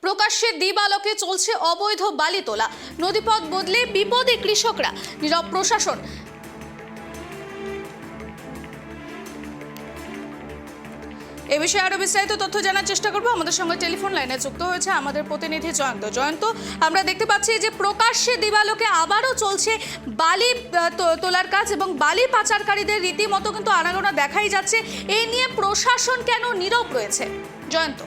প্রকাশ্যে দিবালোকে চলছে অবৈধ বালি তোলা। নদীপথ বদলে বিপদে কৃষকরা, নীরব প্রশাসন। এ বিষয়ে আরো বিস্তারিত তথ্য জানার চেষ্টা করব। আমাদের সঙ্গে টেলিফোন লাইনে যুক্ত হয়েছে আমাদের প্রতিনিধি জয়ন্ত। আমরা দেখতে পাচ্ছি যে প্রকাশ্যে দিবালোকে আবারও চলছে বালি তোলার কাজ এবং বালি পাচারকারীদের রীতিমতো কিন্তু আনাগোনা দেখাই যাচ্ছে। এই নিয়ে প্রশাসন কেন নীরব রয়েছে? জয়ন্ত,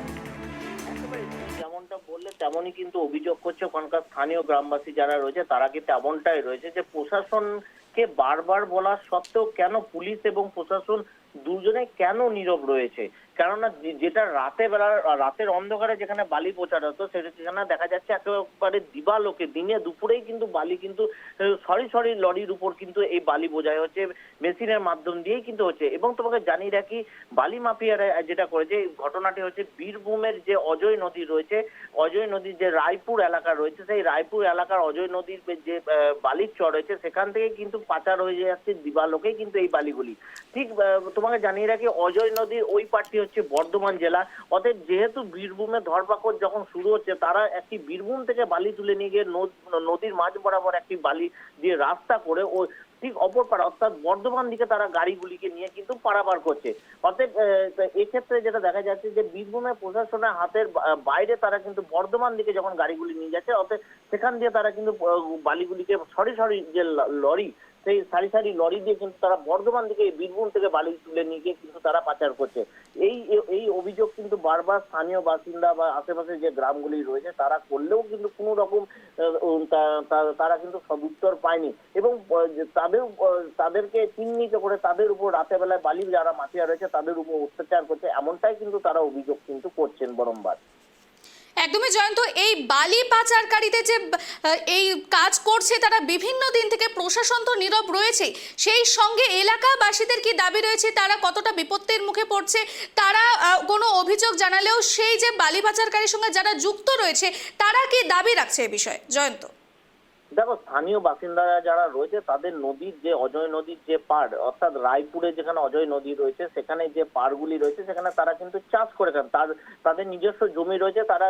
যেমনটা বললে তেমনই কিন্তু অভিযোগ করছে ওখানকার স্থানীয় গ্রামবাসী যারা রয়েছে, তারা কিন্তু এমনটাই রয়েছে যে প্রশাসনকে বারবার বলা সত্ত্বেও কেন পুলিশ এবং প্রশাসন দুজনে কেন নীরব রয়েছে। কেননা যেটা রাতের অন্ধকারে যেখানে বালি পৌঁছানো হতো সেখানে দেখা যাচ্ছে একেবারে দিবালোকে দিনে দুপুরেই কিন্তু বালি কিন্তু সরি লরির উপর কিন্তু এই বালি বোঝাই হচ্ছে, মেশিনের মাধ্যম দিয়েই কিন্তু হচ্ছে। এবং তোমাকে জানিয়ে রাখি, বালি মাফিয়ারা যেটা করেছে, ঘটনাটি হচ্ছে বীরভূমের যে অজয় নদী রয়েছে, অজয় নদীর যে রায়পুর এলাকা রয়েছে, সেই রায়পুর এলাকার অজয় নদীর যে বালির চর রয়েছে সেখান থেকে কিন্তু পাচার হয়ে যাচ্ছে দিবালোকেই কিন্তু এই বালিগুলি। ঠিক তোমাকে জানিয়ে রাখি, অজয় নদীর ওই পাটটি হচ্ছে বর্ধমান জেলা। অতএব যেহেতু বীরভূমে ধরপাকড় যখন শুরু হচ্ছে, তারা একটি বীরভূম থেকে বালি তুলে নিয়ে গিয়ে নদীর মাঝ বরাবর একটি বালি দিয়ে রাস্তা করে ও ঠিক অপর পাড়া অর্থাৎ বর্ধমান দিকে তারা গাড়িগুলিকে নিয়ে কিন্তু পারাপার করছে। অতএব এক্ষেত্রে যেটা দেখা যাচ্ছে যে বীরভূমের প্রশাসনের হাতের বাইরে তারা কিন্তু বর্ধমান দিকে যখন গাড়িগুলি নিয়ে যাচ্ছে, অতএব সেখান দিয়ে তারা কিন্তু বালিগুলিকে সরি যে লরি, সেই সারি লরি দিয়ে কিন্তু তারা বর্ধমান থেকে বীরভূম থেকে বালি তুলে নিয়ে গিয়ে কিন্তু তারা পাচার করছে। এই অভিযোগ কিন্তু বারবার স্থানীয় বাসিন্দা বা আশেপাশে যে গ্রামগুলি রয়েছে তারা করলেও কিন্তু কোনো রকম তারা কিন্তু সদুত্তর পায়নি। এবং তাদেরকে চিহ্নিত করে তাদের উপর রাতে বেলায় বালি যারা মাফিয়া রয়েছে তাদের উপর অত্যাচার করছে, এমনটাই কিন্তু তারা অভিযোগ কিন্তু করছেন বারংবার। একদমই জয়ন্ত, এই বালি পাচারকারীদের যে এই কাজ করছে তারা বিভিন্ন দিন থেকে, প্রশাসন তো নীরব রয়েছে, সেই সঙ্গে এলাকাবাসীদের কি দাবি রয়েছে, তারা কতটা বিপত্তির মুখে পড়ছে? তারা কোনো অভিযোগ জানালেও সেই যে বালি পাচারকারীর সঙ্গে যারা যুক্ত রয়েছে তারা কি দাবি রাখছে এ বিষয়ে? জয়ন্ত, দেখো, স্থানীয় বাসিন্দারা যারা রয়েছে তাদের নদীর যে অজয় নদীর যে পাড়, অর্থাৎ রায়পুরে যেখানে অজয় নদী রয়েছে সেখানে যে পাড়গুলি রয়েছে সেখানে তারা কিন্তু চাষ করে খান। তাদের নিজস্ব জমি রয়েছে, তারা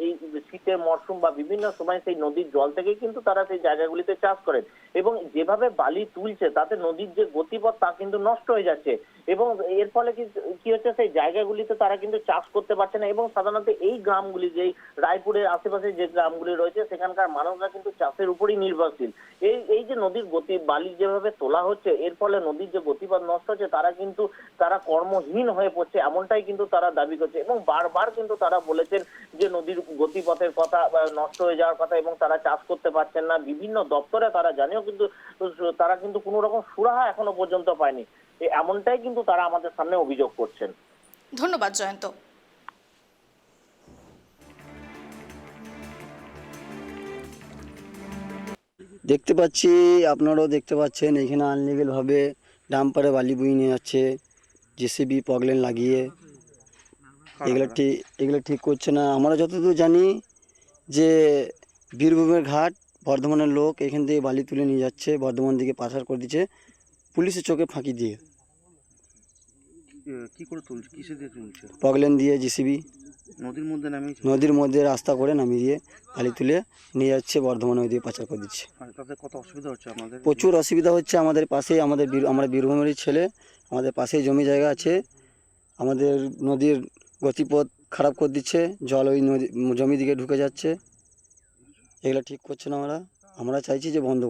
এই শীতের মরশুম বা বিভিন্ন সময় সেই নদীর জল থেকে কিন্তু তারা সেই জায়গাগুলিতে চাষ করেন। এবং যেভাবে বালি তুলছে তাতে নদীর যে গতিপথ তা কিন্তু নষ্ট হয়ে যাচ্ছে এবং এর ফলে কি হচ্ছে, সেই জায়গাগুলিতে তারা কিন্তু চাষ করতে পারছে না। এবং সাধারণত এই গ্রামগুলি, যেই রায়পুরের আশেপাশে যে গ্রামগুলি রয়েছে সেখানকার মানুষরা কিন্তু চাষের উপরই নির্ভরশীল। এই যে নদীর গতি বালি যেভাবে তোলা হচ্ছে, এর ফলে নদীর যে গতিপথ নষ্ট হচ্ছে, তারা কর্মহীন হয়ে পড়ছে, এমনটাই কিন্তু তারা দাবি করছে। এবং বারবার কিন্তু তারা বলেছেন যে নদীর গতিপথের কথা, নষ্ট হয়ে যাওয়ার কথা, এবং তারা চাষ করতে পারছেন না। বিভিন্ন দপ্তরে তারা জানেও কিন্তু তারা কিন্তু কোনো রকম সুরাহা এখনো পর্যন্ত পায়নি, এমনটাই কিন্তু তারা আমাদের সামনে অভিযোগ করছেন। ধন্যবাদ জয়ন্ত। দেখতে পাচ্ছি, আপনারাও দেখতে পাচ্ছেন, এখানে আনলিগেলভাবে ডাম্পারে বালি বয়ে নিয়ে যাচ্ছে, জেসিবি পগলেন লাগিয়ে। এগুলো ঠিক করছে না। আমরা যতদূর জানি যে বীরভূমের ঘাট, বর্ধমানের লোক এখান থেকে বালি তুলে নিয়ে যাচ্ছে, বর্ধমান দিকে পাচার করে দিচ্ছে পুলিশের চোখে ফাঁকি দিয়ে। কি করে তুলছে, কিসে দিয়ে তুলছে? পগলেন দিয়ে, জেসিবি নদীর মধ্যে রাস্তা করে নামিয়ে দিয়ে বালি তুলে নিয়ে যাচ্ছে, বর্ধমানে ওই দিয়ে পাচার করে দিচ্ছে। তাতে কত অসুবিধা হচ্ছে আপনাদের? প্রচুর অসুবিধা হচ্ছে। আমাদের পাশেই আমরা বীরভূমেরই ছেলে, আমাদের পাশেই জমি জায়গা আছে, আমাদের নদীর গতিপথ খারাপ করে দিচ্ছে, জল ওই জমি দিকে ঢুকে যাচ্ছে। এগুলো ঠিক করছে না। আমরা চাইছি যে বন্ধ করুন।